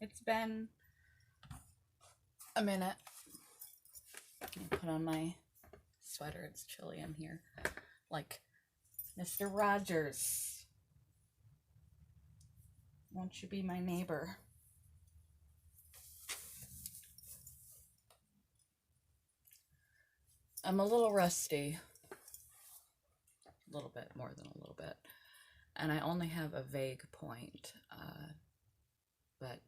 It's been a minute. Let me put on my sweater. It's chilly in here. Like Mr. Rogers. Won't you be my neighbor? I'm a little rusty. A little bit, more than a little bit. And I only have a vague point. But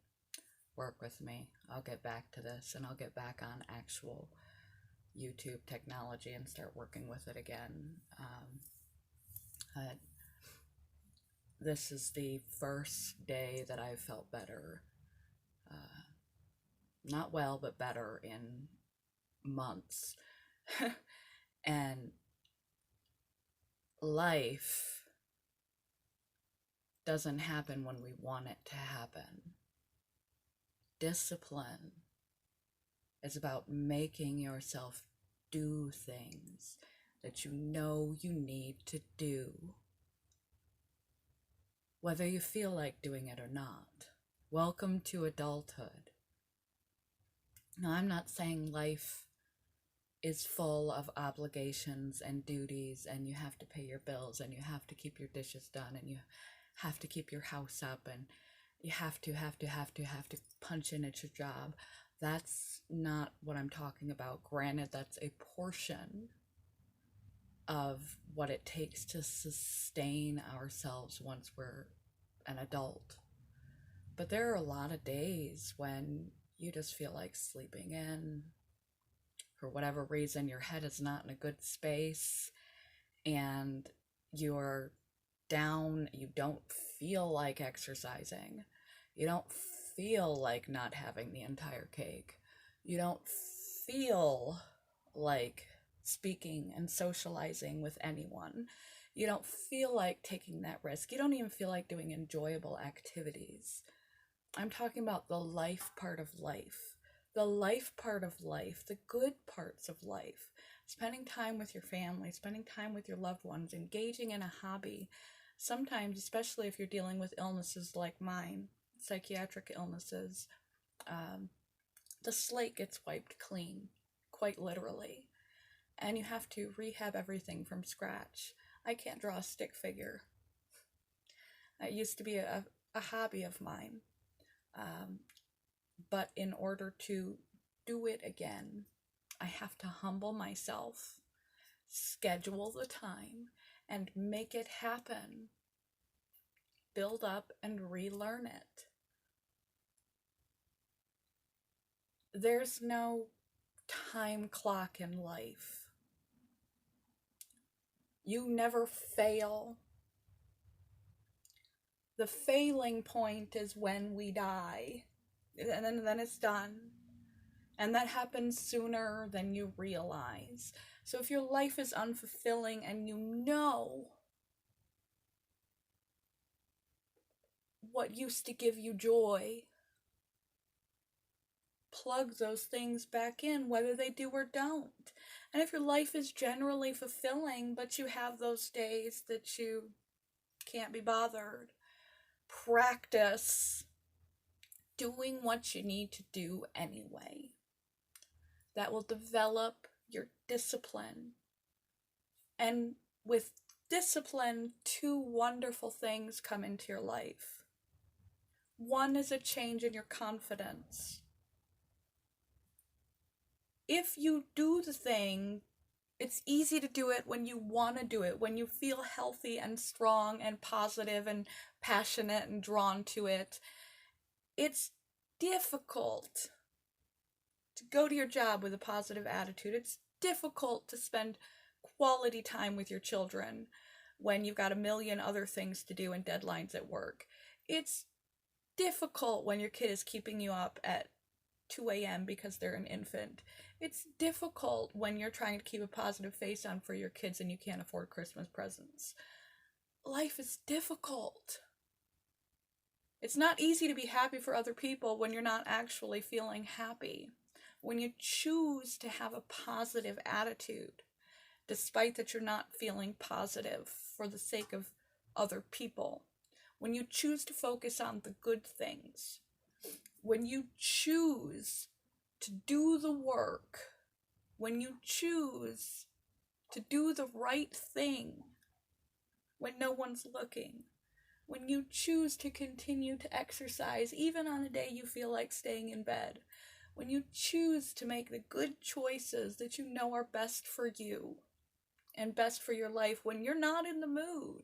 work with me. I'll get back to this, and I'll get back on actual YouTube technology and start working with it again. This is the first day that I felt better. Not well, but better in months. And life doesn't happen when we want it to happen. Discipline is about making yourself do things that you know you need to do, whether you feel like doing it or not. Welcome to adulthood. Now, I'm not saying life is full of obligations and duties, and you have to pay your bills, and you have to keep your dishes done, and you have to keep your house up, and you have to punch in at your job. That's not what I'm talking about. Granted, that's a portion of what it takes to sustain ourselves once we're an adult. But there are a lot of days when you just feel like sleeping in. For whatever reason, your head is not in a good space, and you're down. You don't feel like exercising. You don't feel like not having the entire cake. You don't feel like speaking and socializing with anyone. You don't feel like taking that risk. You don't even feel like doing enjoyable activities. I'm talking about the life part of life. The life part of life, the good parts of life. Spending time with your family, spending time with your loved ones, engaging in a hobby. Sometimes, especially if you're dealing with illnesses like mine, psychiatric illnesses, the slate gets wiped clean, quite literally. And you have to rehab everything from scratch. I can't draw a stick figure. It used to be a hobby of mine. But in order to do it again, I have to humble myself, schedule the time, and make it happen. Build up and relearn it. There's no time clock in life. You never fail. The failing point is when we die, and then it's done. And that happens sooner than you realize. So if your life is unfulfilling and you know what used to give you joy, plug those things back in, whether they do or don't. And if your life is generally fulfilling, but you have those days that you can't be bothered, practice doing what you need to do anyway. That will develop your discipline. And with discipline, two wonderful things come into your life. One is a change in your confidence. If you do the thing, it's easy to do it when you want to do it, when you feel healthy and strong and positive and passionate and drawn to it. It's difficult to go to your job with a positive attitude. It's difficult to spend quality time with your children when you've got a million other things to do and deadlines at work. It's difficult when your kid is keeping you up at 2 a.m. because they're an infant. It's difficult when you're trying to keep a positive face on for your kids and you can't afford Christmas presents. Life is difficult. It's not easy to be happy for other people when you're not actually feeling happy. When you choose to have a positive attitude, despite that you're not feeling positive for the sake of other people. When you choose to focus on the good things, when you choose to do the work, when you choose to do the right thing when no one's looking, when you choose to continue to exercise even on a day you feel like staying in bed, when you choose to make the good choices that you know are best for you and best for your life when you're not in the mood,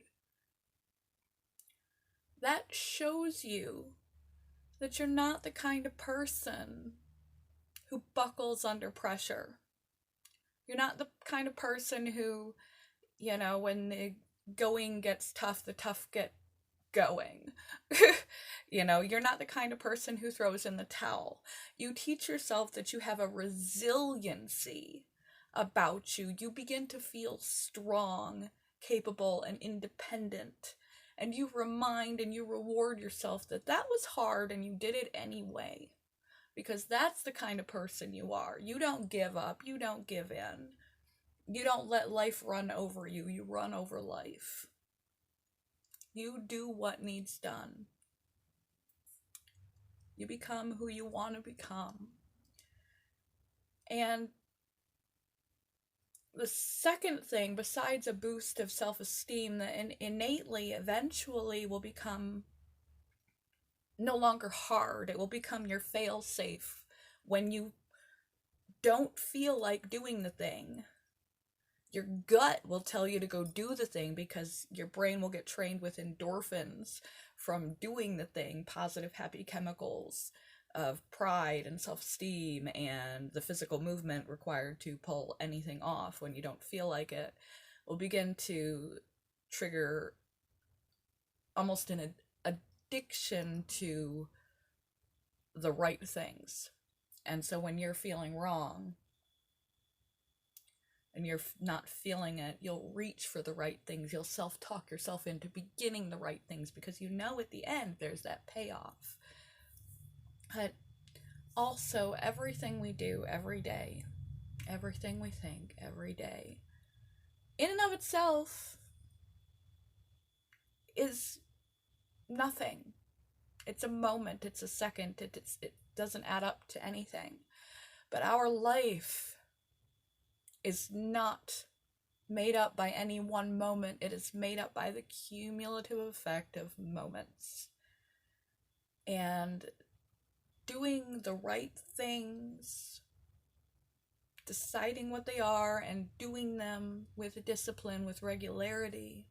that shows you that you're not the kind of person who buckles under pressure. You're not the kind of person who, when the going gets tough, the tough get going. You're not the kind of person who throws in the towel. You teach yourself that you have a resiliency about you. You begin to feel strong, capable, and independent. And you remind and you reward yourself that was hard and you did it anyway. Because that's the kind of person you are. You don't give up. You don't give in. You don't let life run over you. You run over life. You do what needs done. You become who you want to become. And the second thing, besides a boost of self-esteem, that innately, eventually will become no longer hard. It will become your fail-safe when you don't feel like doing the thing. Your gut will tell you to go do the thing because your brain will get trained with endorphins from doing the thing, positive, happy chemicals of pride and self-esteem and the physical movement required to pull anything off when you don't feel like it will begin to trigger almost an addiction to the right things. And so when you're feeling wrong and you're not feeling it, you'll reach for the right things. You'll self-talk yourself into beginning the right things because you know at the end there's that payoff. But also, everything we do every day, everything we think every day, in and of itself is nothing. It's a moment, it's a second, it doesn't add up to anything. But our life is not made up by any one moment. It is made up by the cumulative effect of moments. And doing the right things, deciding what they are and doing them with discipline, with regularity,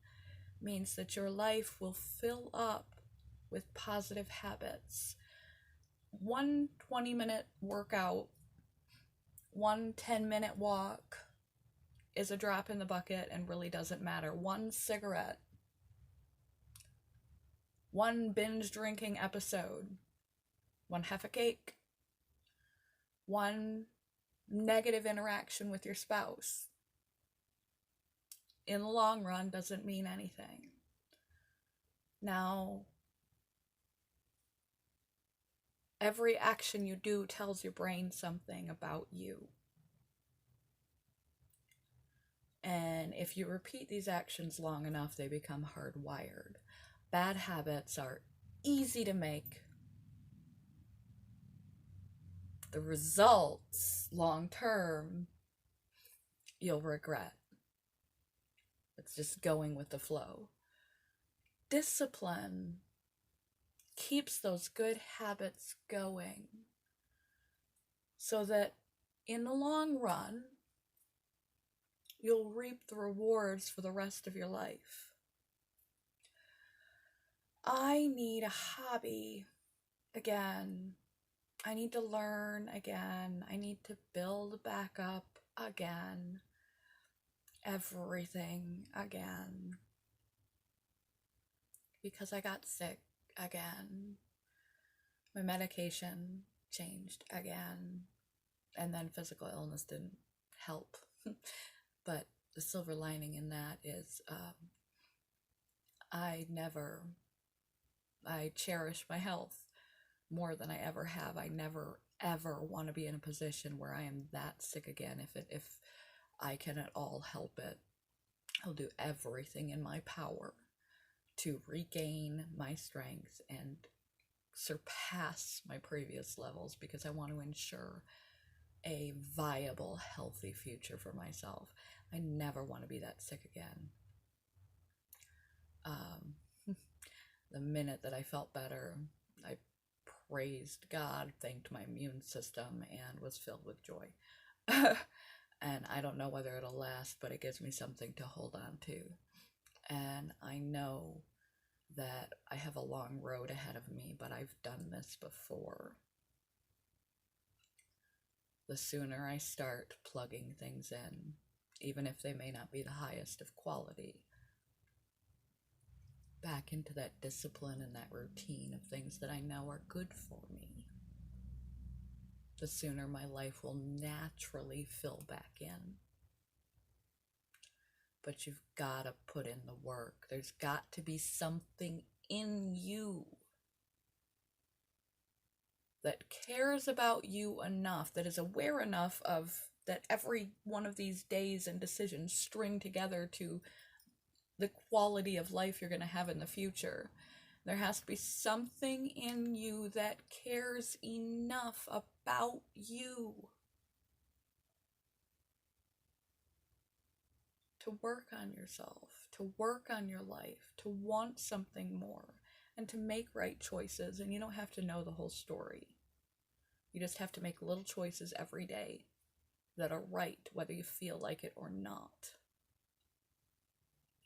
means that your life will fill up with positive habits. One 20-minute workout, one 10-minute walk is a drop in the bucket and really doesn't matter. One cigarette, one binge drinking episode, one half a cake, one negative interaction with your spouse, in the long run doesn't mean anything. Now, every action you do tells your brain something about you. And if you repeat these actions long enough, they become hardwired. Bad habits are easy to make. The results, long term, you'll regret. It's just going with the flow. Discipline keeps those good habits going so that in the long run, you'll reap the rewards for the rest of your life. I need a hobby again. I need to learn again. I need to build back up again. Everything again. Because I got sick again. My medication changed again. And then physical illness didn't help. But the silver lining in that is I cherish my health more than I ever have. I never, ever want to be in a position where I am that sick again. If I can at all help it, I'll do everything in my power to regain my strength and surpass my previous levels because I want to ensure a viable, healthy future for myself. I never want to be that sick again. The minute that I felt better, I praised God, thanked my immune system, and was filled with joy. And I don't know whether it'll last, but it gives me something to hold on to. And I know that I have a long road ahead of me, but I've done this before. The sooner I start plugging things in, even if they may not be the highest of quality, back into that discipline and that routine of things that I know are good for me, the sooner my life will naturally fill back in. But you've got to put in the work. There's got to be something in you that cares about you enough, that is aware enough of that every one of these days and decisions string together to the quality of life you're going to have in the future. There has to be something in you that cares enough about you to work on yourself, to work on your life, to want something more, and to make right choices. And you don't have to know the whole story. You just have to make little choices every day that are right, whether you feel like it or not.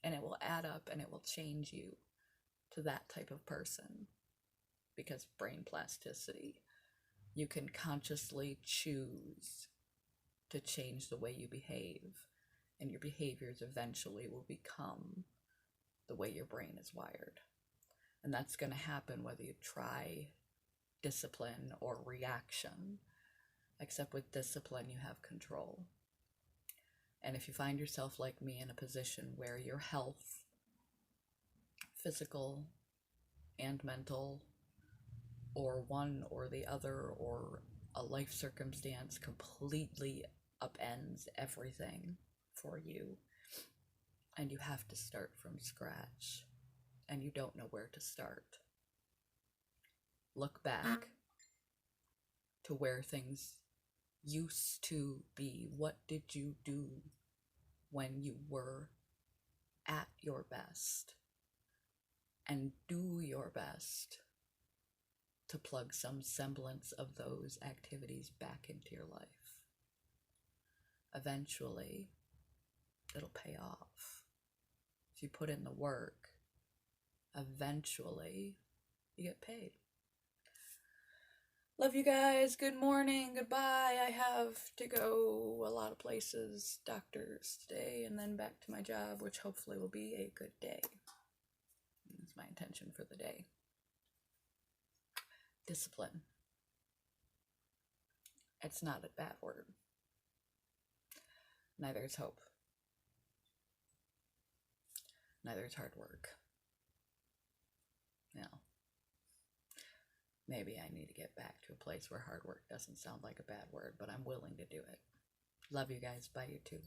And it will add up and it will change you to that type of person. Because brain plasticity, you can consciously choose to change the way you behave, and your behaviors eventually will become the way your brain is wired. And that's going to happen whether you try discipline or reaction. Except with discipline, you have control. And if you find yourself like me in a position where your health, physical and mental, or one or the other, or a life circumstance completely upends everything for you, and you have to start from scratch, and you don't know where to start, look back to where things used to be. What did you do when you were at your best? And do your best to plug some semblance of those activities back into your life. Eventually, it'll pay off. If you put in the work, eventually you get paid. Love you guys. Good morning. Goodbye. I have to go a lot of places, doctors today, and then back to my job, which hopefully will be a good day. That's my intention for the day. Discipline. It's not a bad word. Neither is hope. Neither is hard work. Now, maybe I need to get back to a place where hard work doesn't sound like a bad word, but I'm willing to do it. Love you guys. Bye, you too.